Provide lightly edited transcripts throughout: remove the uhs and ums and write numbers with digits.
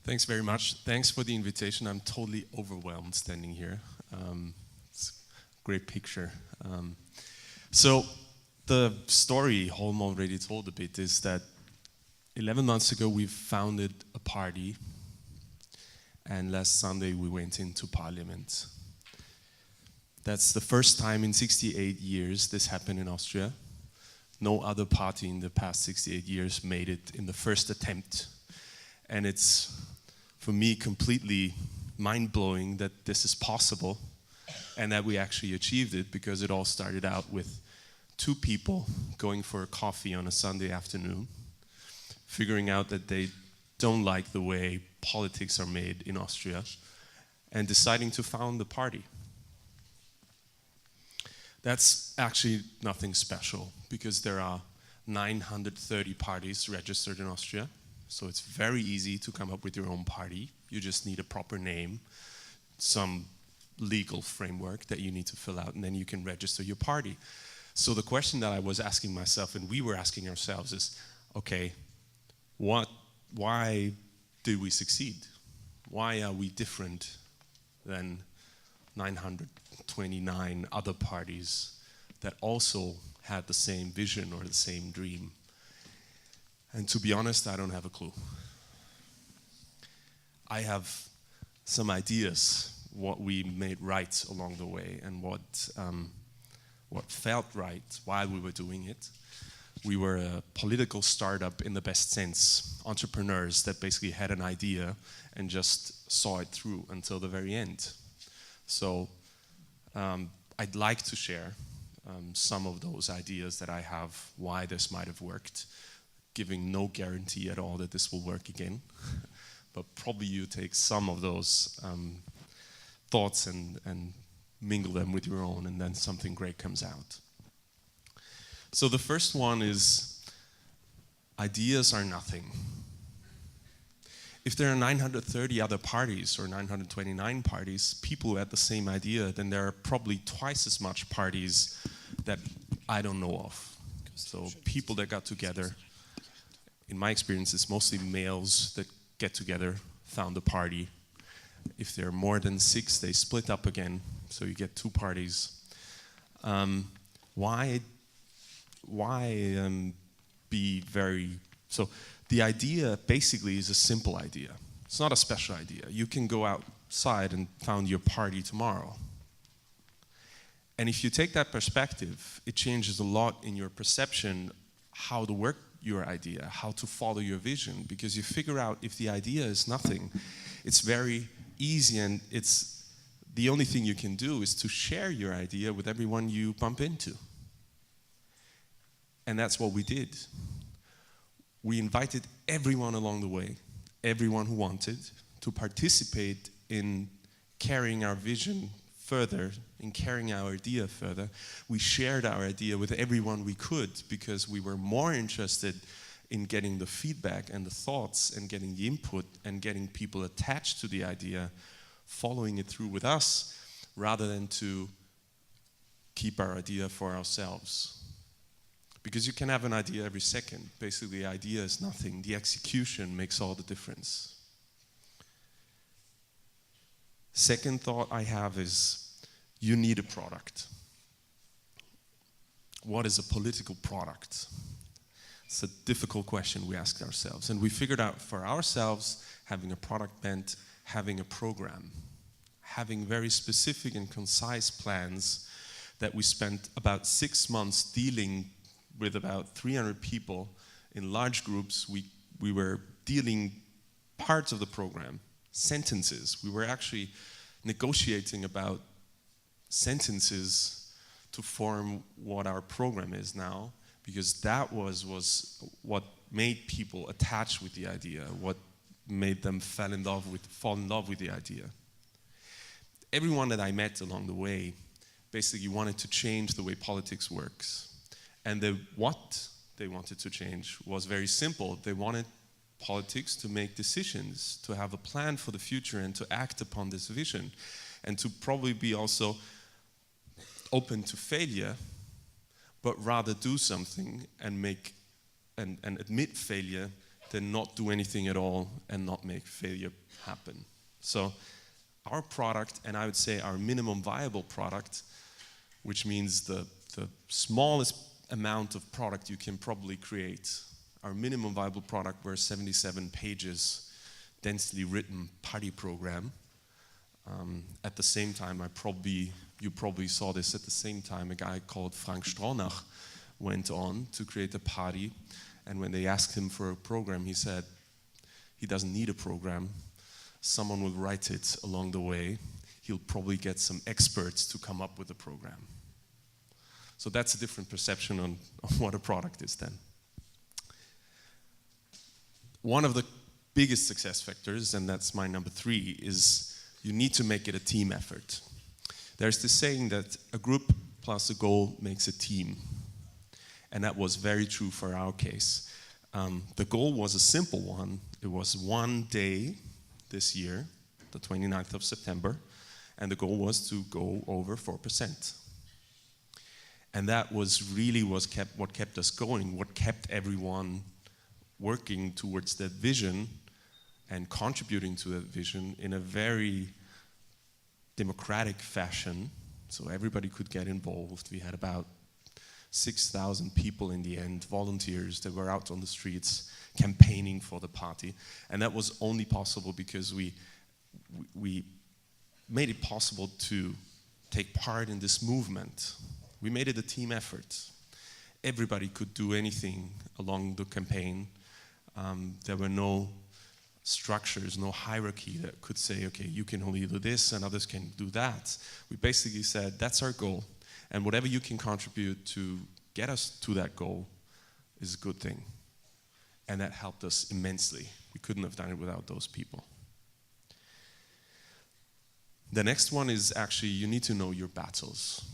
Thanks very much. Thanks for the invitation. I'm totally overwhelmed standing here. It's a great picture. So the story Holm already told a bit is that 11 months ago we founded a party, and last Sunday we went into parliament. That's the first time in 68 years this happened in Austria. No other party in the past 68 years made it in the first attempt. And it's, for me, completely mind-blowing that this is possible and that we actually achieved it, because it all started out with two people going for a coffee on a Sunday afternoon, figuring out that they don't like the way politics are made in Austria, and deciding to found a party. That's actually nothing special, because there are 930 parties registered in Austria. So it's very easy to come up with your own party. You just need a proper name, some legal framework that you need to fill out, and then you can register your party. So the question that I was asking myself, and we were asking ourselves, is, okay, why did we succeed? Why are we different than 929 other parties that also had the same vision or the same dream? And to be honest, I don't have a clue. I have some ideas what we made right along the way and what felt right while we were doing it. We were a political startup in the best sense, entrepreneurs that basically had an idea and just saw it through until the very end. So I'd like to share some of those ideas that I have, why this might have worked, giving no guarantee at all that this will work again. But probably you take some of those thoughts and mingle them with your own, and then something great comes out. So the first one is, ideas are nothing. If there are 930 other parties or 929 parties, people who had the same idea, then there are probably twice as much parties that I don't know of. So people that got together, in my experience, it's mostly males that get together, found a party. If there are more than 6, they split up again, so you get 2 parties. Why be very... So the idea basically is a simple idea. It's not a special idea. You can go outside and found your party tomorrow. And if you take that perspective, it changes a lot in your perception how to work your idea, how to follow your vision, because you figure out if the idea is nothing, it's very easy, and it's the only thing you can do is to share your idea with everyone you bump into. And that's what we did. We invited everyone along the way, everyone who wanted, to participate in carrying our vision further, in carrying our idea further. We shared our idea with everyone we could, because we were more interested in getting the feedback and the thoughts and getting the input and getting people attached to the idea, following it through with us, rather than to keep our idea for ourselves. Because you can have an idea every second. Basically, the idea is nothing. The execution makes all the difference. Second thought I have is, you need a product. What is a political product? It's a difficult question we asked ourselves. And we figured out for ourselves, having a product meant having a program, having very specific and concise plans that we spent about 6 months dealing with about 300 people in large groups. We were dealing parts of the program, sentences. We were actually negotiating about sentences to form what our program is now, because that was what made people attach with the idea, what made them fall in love with the idea. Everyone that I met along the way basically wanted to change the way politics works. And what they wanted to change was very simple. They wanted politics to make decisions, to have a plan for the future, and to act upon this vision, and to probably be also open to failure, but rather do something and admit failure than not do anything at all and not make failure happen. So our product, and I would say our minimum viable product, which means the smallest amount of product you can probably create. Our minimum viable product were 77 pages, densely written party program. At the same time, you probably saw this at the same time, a guy called Frank Stronach went on to create a party, and when they asked him for a program, he said he doesn't need a program. Someone will write it along the way. He'll probably get some experts to come up with a program. So that's a different perception on what a product is then. One of the biggest success factors, and that's my number 3, is you need to make it a team effort. There's this saying that a group plus a goal makes a team. And that was very true for our case. The goal was a simple one. It was one day this year, the 29th of September, and the goal was to go over 4%. And that was really what kept us going, what kept everyone working towards that vision and contributing to that vision in a very democratic fashion, so everybody could get involved. We had about 6,000 people in the end, volunteers that were out on the streets campaigning for the party. And that was only possible because we made it possible to take part in this movement. We made it a team effort. Everybody could do anything along the campaign. There were no structures, no hierarchy that could say, okay, you can only do this and others can do that. We basically said, that's our goal. And whatever you can contribute to get us to that goal is a good thing. And that helped us immensely. We couldn't have done it without those people. The next one is actually, you need to know your battles.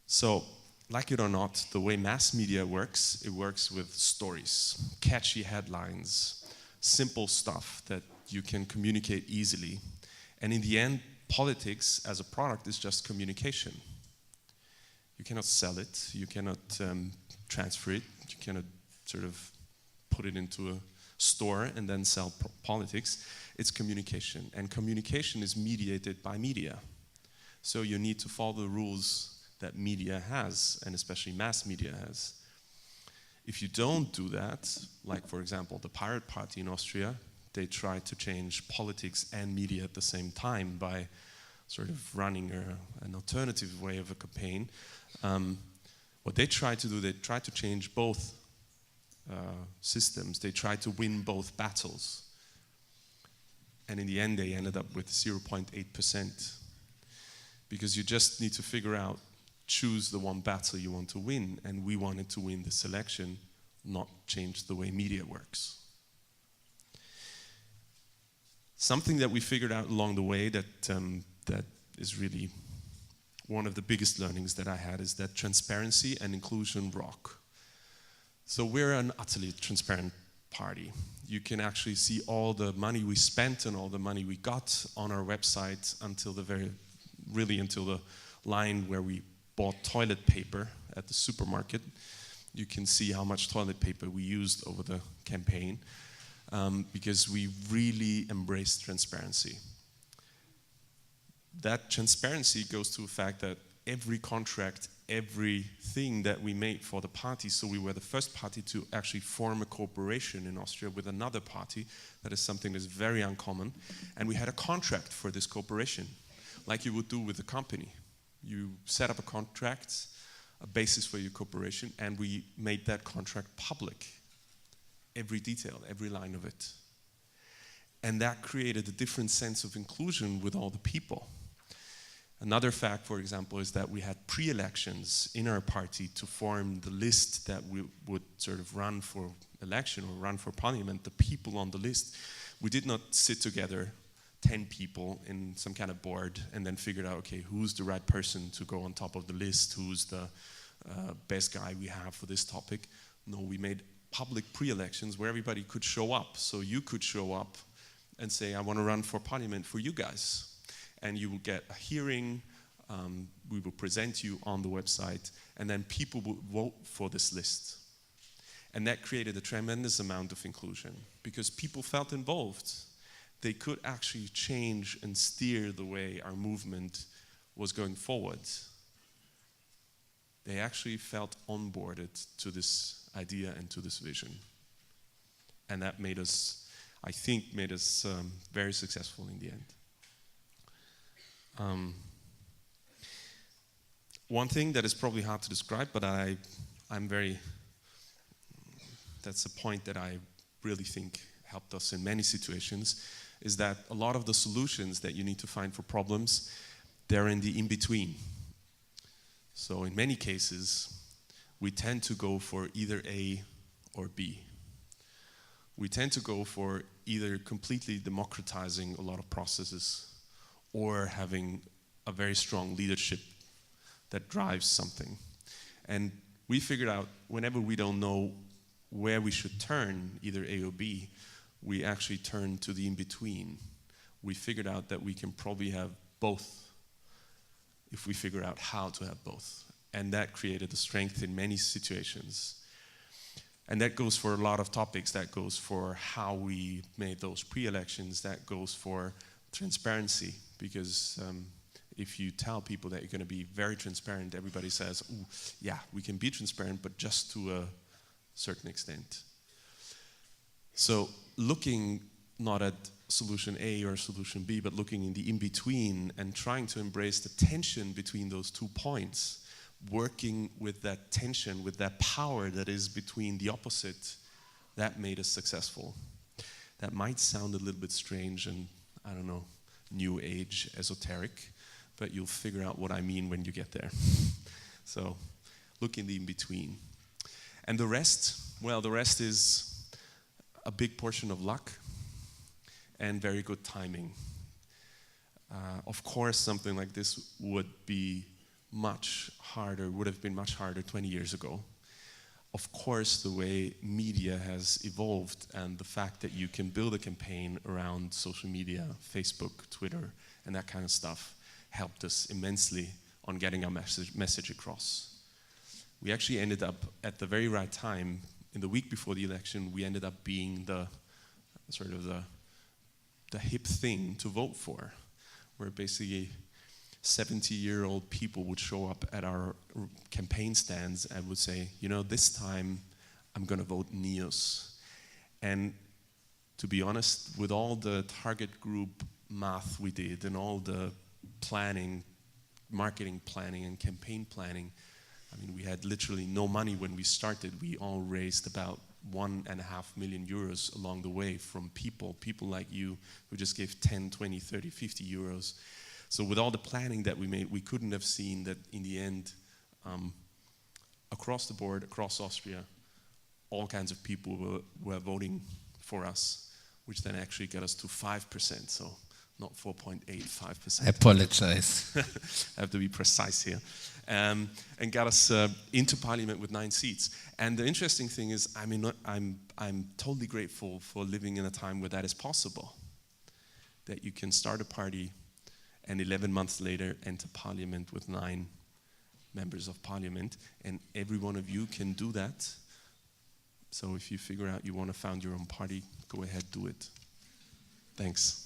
So, like it or not, the way mass media works, it works with stories, catchy headlines, simple stuff that you can communicate easily. And in the end, politics as a product is just communication. You cannot sell it, you cannot transfer it, you cannot sort of put it into a store and then sell politics. It's communication, and communication is mediated by media. So you need to follow the rules that media has, and especially mass media has. If you don't do that, like for example the Pirate Party in Austria, they tried to change politics and media at the same time by sort of running an alternative way of a campaign. What they tried to do, they tried to change both systems. They tried to win both battles. And in the end, they ended up with 0.8%. Because you just need to figure out, choose the one battle you want to win. And we wanted to win this election, not change the way media works. Something that we figured out along the way that is really one of the biggest learnings that I had is that transparency and inclusion rock. So we're an utterly transparent party. You can actually see all the money we spent and all the money we got on our website until the line where we bought toilet paper at the supermarket. You can see how much toilet paper we used over the campaign because we really embraced transparency. That transparency goes to the fact that every contract, everything that we made for the party, so we were the first party to actually form a cooperation in Austria with another party. That is something that's very uncommon. And we had a contract for this cooperation, like you would do with a company. You set up a contract, a basis for your cooperation, and we made that contract public. Every detail, every line of it. And that created a different sense of inclusion with all the people. Another fact, for example, is that we had pre-elections in our party to form the list that we would sort of run for election or run for parliament, the people on the list. We did not sit together, 10 people in some kind of board, and then figured out, okay, who's the right person to go on top of the list, who's the best guy we have for this topic. No, we made public pre-elections where everybody could show up. So you could show up and say, I want to run for parliament for you guys. And you will get a hearing, we will present you on the website, and then people will vote for this list. And that created a tremendous amount of inclusion because people felt involved. They could actually change and steer the way our movement was going forward. They actually felt onboarded to this idea and to this vision. And that made us, I think, very successful in the end. One thing that is probably hard to describe, but that's a point that I really think helped us in many situations, is that a lot of the solutions that you need to find for problems, they're in the in-between. So in many cases, we tend to go for either A or B. We tend to go for either completely democratizing a lot of processes or having a very strong leadership that drives something. And we figured out whenever we don't know where we should turn, either A or B, we actually turn to the in-between. We figured out that we can probably have both if we figure out how to have both. And that created a strength in many situations. And that goes for a lot of topics. That goes for how we made those pre-elections. That goes for transparency, because if you tell people that you're going to be very transparent, everybody says, "Ooh, yeah, we can be transparent, but just to a certain extent." So looking not at solution A or solution B, but looking in the in-between and trying to embrace the tension between those 2 points, working with that tension, with that power that is between the opposite, that made us successful. That might sound a little bit strange and, I don't know, new age, esoteric, but you'll figure out what I mean when you get there. So look in the in-between. And the rest, well, the rest is a big portion of luck and very good timing. Of course, something like this would have been much harder 20 years ago. Of course, the way media has evolved and the fact that you can build a campaign around social media, Facebook, Twitter, and that kind of stuff helped us immensely on getting our message across. We actually ended up at the very right time. In the week before the election, we ended up being the hip thing to vote for, where basically 70-year-old people would show up at our campaign stands and would say, you know, this time I'm going to vote NEOS. And to be honest, with all the target group math we did and all the planning, marketing planning and campaign planning, I mean, we had literally no money when we started. We all raised about 1.5 million euros along the way from people like you who just gave 10, 20, 30, 50 euros. So with all the planning that we made, we couldn't have seen that in the end, across the board, across Austria, all kinds of people were voting for us, which then actually got us to 5%. So not 4.8, 5%. I apologize. I have to be precise here. And got us into parliament with 9 seats. And the interesting thing is, I mean, I'm totally grateful for living in a time where that is possible. That you can start a party and 11 months later enter parliament with 9 members of parliament. And every one of you can do that. So if you figure out you want to found your own party, go ahead, do it. Thanks.